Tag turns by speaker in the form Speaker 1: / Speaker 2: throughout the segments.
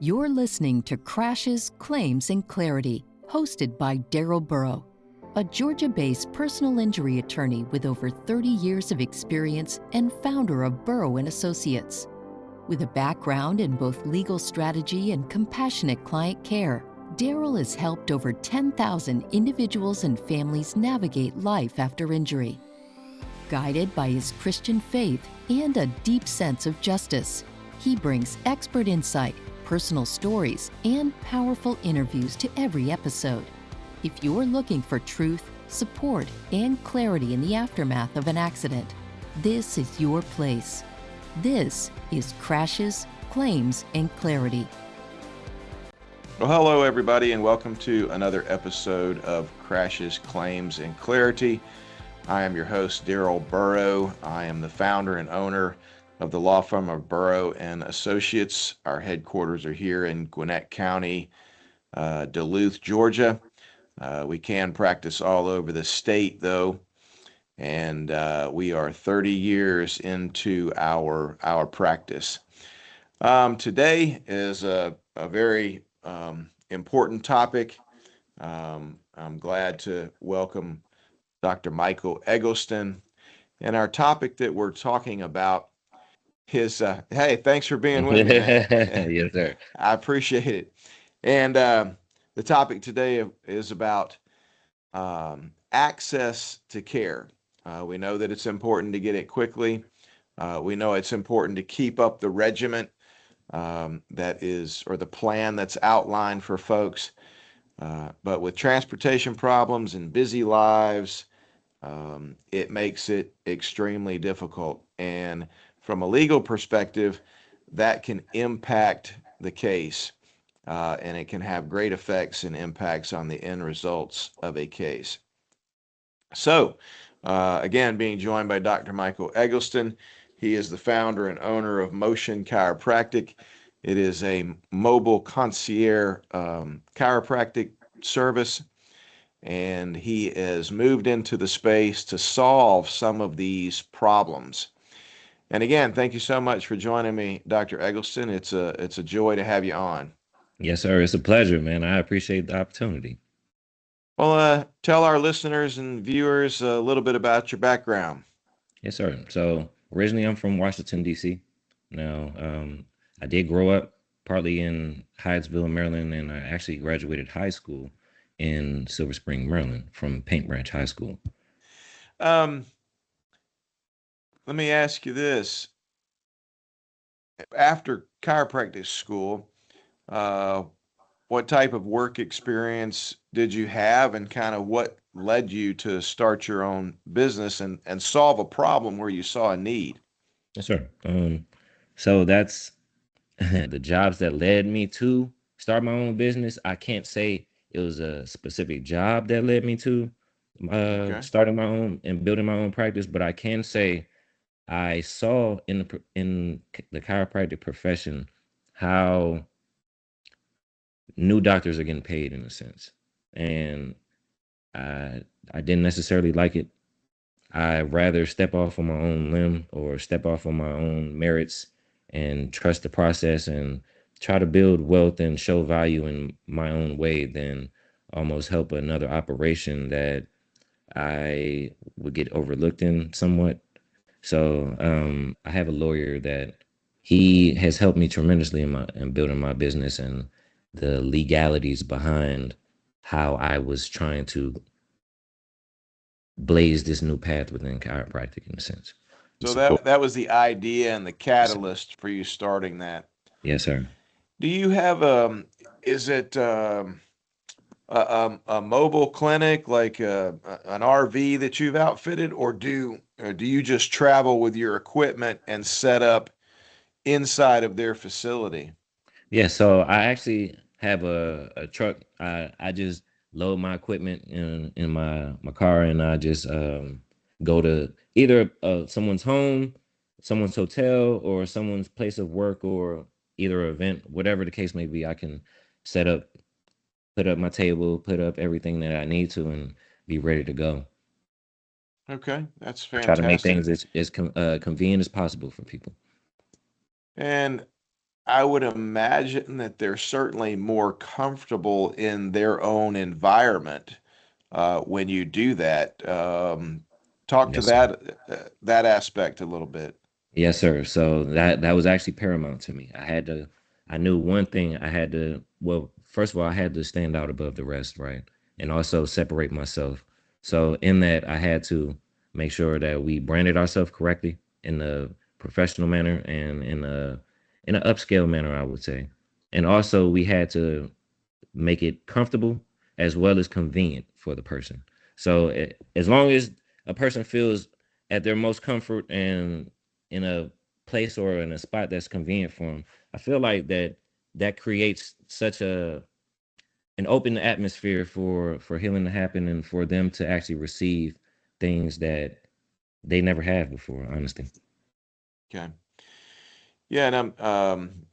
Speaker 1: You're listening to Crashes, Claims, and Clarity, hosted by Darrell Burrow, a Georgia-based personal injury attorney with over 30 years of experience and founder of Burrow and Associates. With a background in both legal strategy and compassionate client care, Darrell has helped over 10,000 individuals and families navigate life after injury. Guided by his Christian faith and a deep sense of justice, he brings expert insight, personal stories, and powerful interviews to every episode. If you're looking for truth, support, and clarity in the aftermath of an accident, this is your place. This is Crashes, Claims, and Clarity.
Speaker 2: Well, hello, everybody, and welcome to another episode of Crashes, Claims, and Clarity. I am your host, Darrell Burrow. I am the founder and owner of the law firm of Burrow and Associates. Our headquarters are here in Gwinnett County, Duluth, Georgia. We can practice all over the state, though, and we are 30 years into our practice. Today is a very important topic. I'm glad to welcome Dr. Michael Eggleston. And our topic that we're talking about is, hey, thanks for being with me, man.
Speaker 3: Yes, sir.
Speaker 2: I appreciate it. And the topic today is about access to care. We know that it's important to get it quickly. We know it's important to keep up the regimen that is, or the plan that's outlined for folks. But with transportation problems and busy lives, it makes it extremely difficult. And from a legal perspective, that can impact the case, and it can have great effects and impacts on the end results of a case. So, again, being joined by Dr. Michael Eggleston. He is the founder and owner of Motion Chiropractic. It is a mobile concierge chiropractic service, and he has moved into the space to solve some of these problems. And again, thank you so much for joining me, Dr. Eggleston. It's a joy to have you on.
Speaker 3: Yes, sir. It's a pleasure, man. I appreciate the opportunity.
Speaker 2: Well, tell our listeners and viewers a little bit about your background.
Speaker 3: Yes, sir. So originally I'm from Washington, D.C. Now, I did grow up partly in Hyattsville, Maryland, and I actually graduated high school in Silver Spring, Maryland from Paint Branch High School.
Speaker 2: Let me ask you this. After chiropractic school, what type of work experience did you have, and kind of what led you to start your own business and solve a problem where you saw a need?
Speaker 3: Yes, sir. So that's the jobs that led me to start my own business. I can't say it was a specific job that led me to
Speaker 2: Okay.
Speaker 3: starting my own and building my own practice, but I can say I saw in the chiropractic profession how new doctors are getting paid in a sense, and I didn't necessarily like it. I'd rather step off on my own limb or step off on my own merits and trust the process and try to build wealth and show value in my own way than almost help another operation that I would get overlooked in somewhat. So I have a lawyer that he has helped me tremendously in building my business and the legalities behind how I was trying to blaze this new path within chiropractic in a sense.
Speaker 2: So
Speaker 3: Support.
Speaker 2: that was the idea and the catalyst for you starting that.
Speaker 3: Yes, sir.
Speaker 2: Do you have is it a mobile clinic, like an RV that you've outfitted, or do you just travel with your equipment and set up inside of their facility?
Speaker 3: Yeah, so I actually have a truck. I just load my equipment in my car, and I just go to either someone's home, someone's hotel, or someone's place of work, or either event, whatever the case may be. I can set up, put up my table, put up everything that I need to, and be ready to go.
Speaker 2: Okay, that's
Speaker 3: Try to make
Speaker 2: fantastic.
Speaker 3: things as convenient as possible for people.
Speaker 2: And I would imagine that they're certainly more comfortable in their own environment when you do that. Talk to
Speaker 3: Yes, sir.
Speaker 2: that aspect a little bit.
Speaker 3: Yes, sir. So that was actually paramount to me. I knew one thing. I had to, well, first of all, I had to stand out above the rest, right? And also separate myself. So in that, I had to make sure that we branded ourselves correctly in a professional manner and in an upscale manner, I would say. And also we had to make it comfortable as well as convenient for the person. So as long as a person feels at their most comfort and in a place or in a spot that's convenient for them, I feel like that creates such an open atmosphere for healing to happen and for them to actually receive things that they never have before, honestly.
Speaker 2: Okay. Yeah, and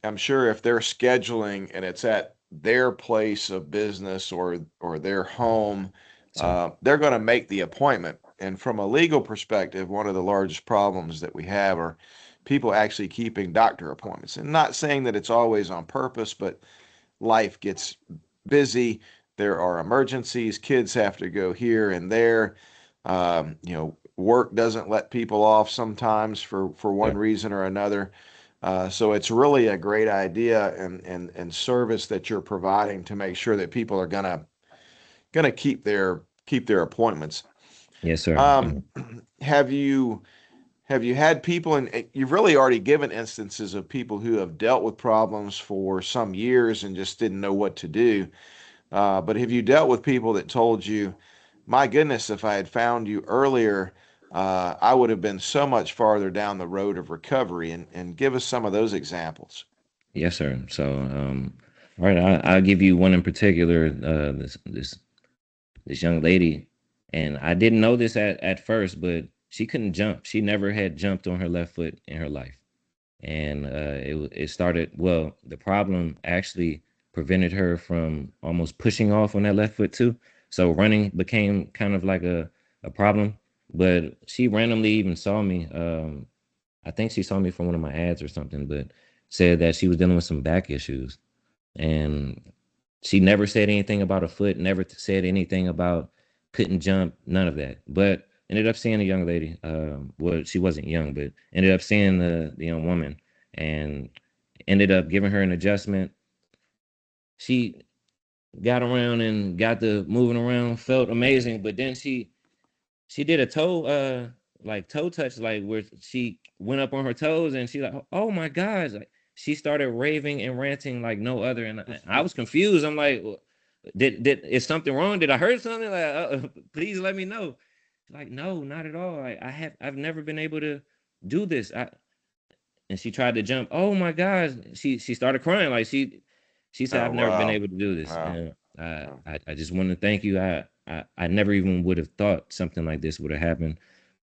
Speaker 2: I'm sure if they're scheduling and it's at their place of business or their home,
Speaker 3: So
Speaker 2: they're going to make the appointment. And from a legal perspective, one of the largest problems that we have are people actually keeping doctor appointments. And not saying that it's always on purpose, but life gets busy. There are emergencies. Kids have to go here and there. Work doesn't let people off sometimes for
Speaker 3: yeah.
Speaker 2: one reason or another. So it's really a great idea and service that you're providing to make sure that people are gonna keep their appointments.
Speaker 3: Yes, sir.
Speaker 2: Um, have you had people, and you've really already given instances of people who have dealt with problems for some years and just didn't know what to do. But have you dealt with people that told you, my goodness, if I had found you earlier, I would have been so much farther down the road of recovery? And give us some of those examples.
Speaker 3: Yes, sir. So, all right, I'll give you one in particular. This young lady, and I didn't know this at first, but she couldn't jump. She never had jumped on her left foot in her life, and it started. Well, the problem actually prevented her from almost pushing off on that left foot too. So running became kind of like a problem. But she randomly even saw me. I think she saw me from one of my ads or something, but said that she was dealing with some back issues, and she never said anything about a foot, never said anything about couldn't jump, none of that. But ended up seeing a young lady. Well, she wasn't young, but ended up seeing the young woman and ended up giving her an adjustment. She got around and got the moving around, felt amazing. But then she did a toe like toe touch, like where she went up on her toes and she like, oh my gosh, like she started raving and ranting like no other. And I was confused. I'm like, "Well, did is something wrong? Did I hurt something? Like, please let me know." Like, no, not at all. Like, I've never been able to do this. And she tried to jump. Oh my gosh, she started crying. Like she said,
Speaker 2: Oh,
Speaker 3: I've never been
Speaker 2: wow.
Speaker 3: able to do this.
Speaker 2: Wow.
Speaker 3: And
Speaker 2: Wow.
Speaker 3: I just want to thank you. I never even would have thought something like this would have happened,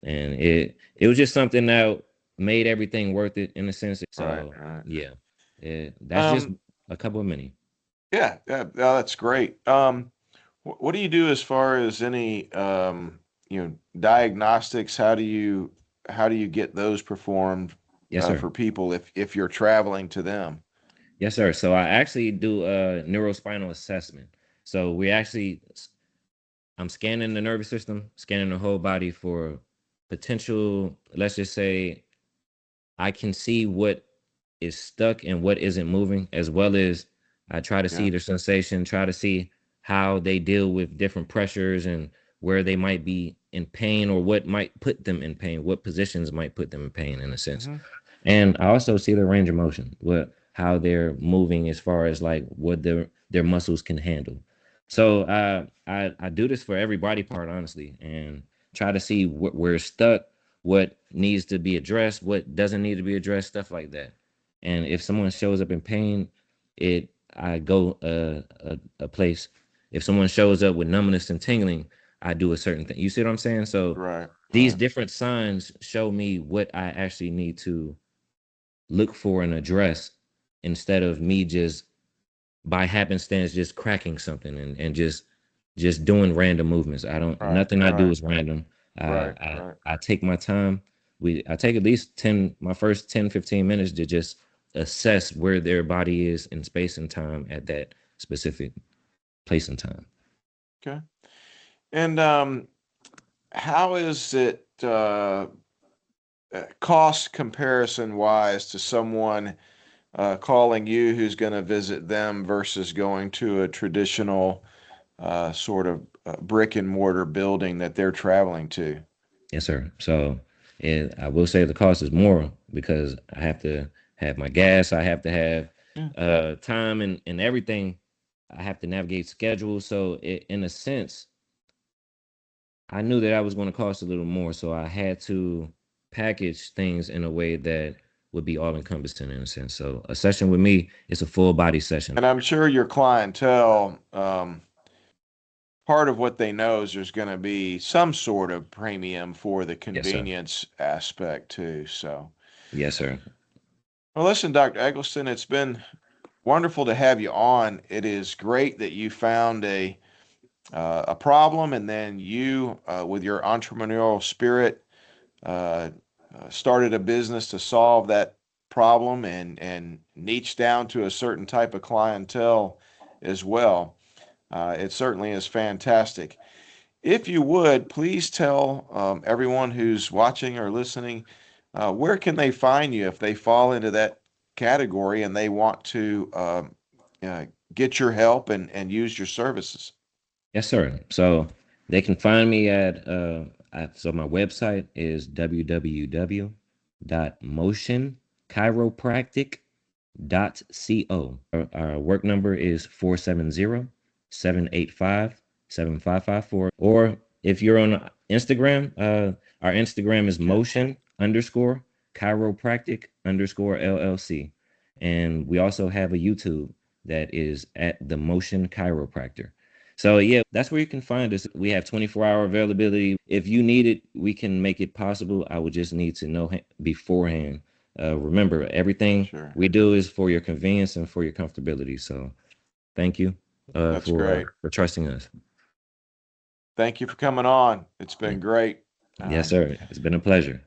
Speaker 3: and it was just something that made everything worth it in a sense.
Speaker 2: Right,
Speaker 3: So
Speaker 2: right.
Speaker 3: yeah, that's just
Speaker 2: Um,
Speaker 3: a couple of many.
Speaker 2: yeah, yeah, yeah, that's great. What do you do as far as any diagnostics? How do you get those performed
Speaker 3: Yes, sir.
Speaker 2: for people if you're traveling to them?
Speaker 3: Yes, sir. So I actually do a neurospinal assessment. So we actually I'm scanning the nervous system, scanning the whole body for potential, let's just say I can see what is stuck and what isn't moving, as well as I try to
Speaker 2: Yeah.
Speaker 3: see their sensation, try to see how they deal with different pressures and where they might be in pain or what might put them in pain, what positions might put them in pain in a sense.
Speaker 2: Hmm.
Speaker 3: And I also see their range of motion, what how they're moving as far as like what their muscles can handle. So I do this for every body part, honestly, and try to see where it's stuck, what needs to be addressed, what doesn't need to be addressed, stuff like that. And if someone shows up in pain, it I go a place. If someone shows up with numbness and tingling, I do a certain thing. You see what I'm saying? So
Speaker 2: Right,
Speaker 3: these
Speaker 2: right,
Speaker 3: different signs show me what I actually need to look for and address instead of me just by happenstance just cracking something and just doing random movements. I don't
Speaker 2: right,
Speaker 3: nothing I do
Speaker 2: right,
Speaker 3: is random.
Speaker 2: right, right.
Speaker 3: I take my time. I take at least 10 my first 10 15 minutes to just assess where their body is in space and time at that specific place and time.
Speaker 2: Okay. And how is it cost comparison wise to someone calling you who's going to visit them versus going to a traditional sort of brick and mortar building that they're traveling to?
Speaker 3: Yes, sir. So I will say the cost is more because I have to have my gas. I have to have time and everything. I have to navigate schedules. So in a sense, I knew that I was going to cost a little more. So I had to package things in a way that would be all encompassing in a sense. So a session with me is a full body session.
Speaker 2: And I'm sure your clientele, part of what they know is there's going to be some sort of premium for the convenience aspect too. So,
Speaker 3: yes, sir.
Speaker 2: Well, listen, Dr. Eggleston, it's been wonderful to have you on. It is great that you found a problem, and then you, with your entrepreneurial spirit, started a business to solve that problem and niche down to a certain type of clientele as well. It certainly is fantastic. If you would, please tell everyone who's watching or listening, where can they find you if they fall into that category and they want to get your help and use your services?
Speaker 3: Yes, sir. So they can find me at so my website is www.motionchiropractic.co. Our work number is 470-785-7554. Or if you're on Instagram, our Instagram is motion_chiropractic_LLC. And we also have a YouTube that is at the Motion Chiropractor. So yeah, that's where you can find us. We have 24-hour availability. If you need it, we can make it possible. I would just need to know beforehand. Remember, everything we do is for your convenience and for your comfortability. So thank you for trusting us.
Speaker 2: Thank you for coming on. It's been great.
Speaker 3: Yes, sir. It's been a pleasure.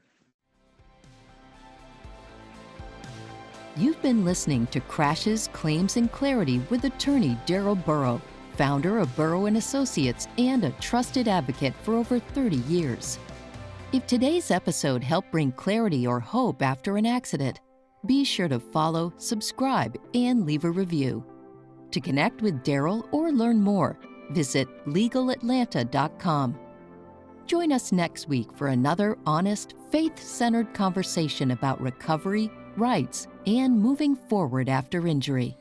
Speaker 1: You've been listening to Crashes, Claims, and Clarity with attorney Darrell Burrow, founder of Burrow & Associates and a trusted advocate for over 30 years. If today's episode helped bring clarity or hope after an accident, be sure to follow, subscribe, and leave a review. To connect with Darrell or learn more, visit legalatlanta.com. Join us next week for another honest, faith-centered conversation about recovery, rights, and moving forward after injury.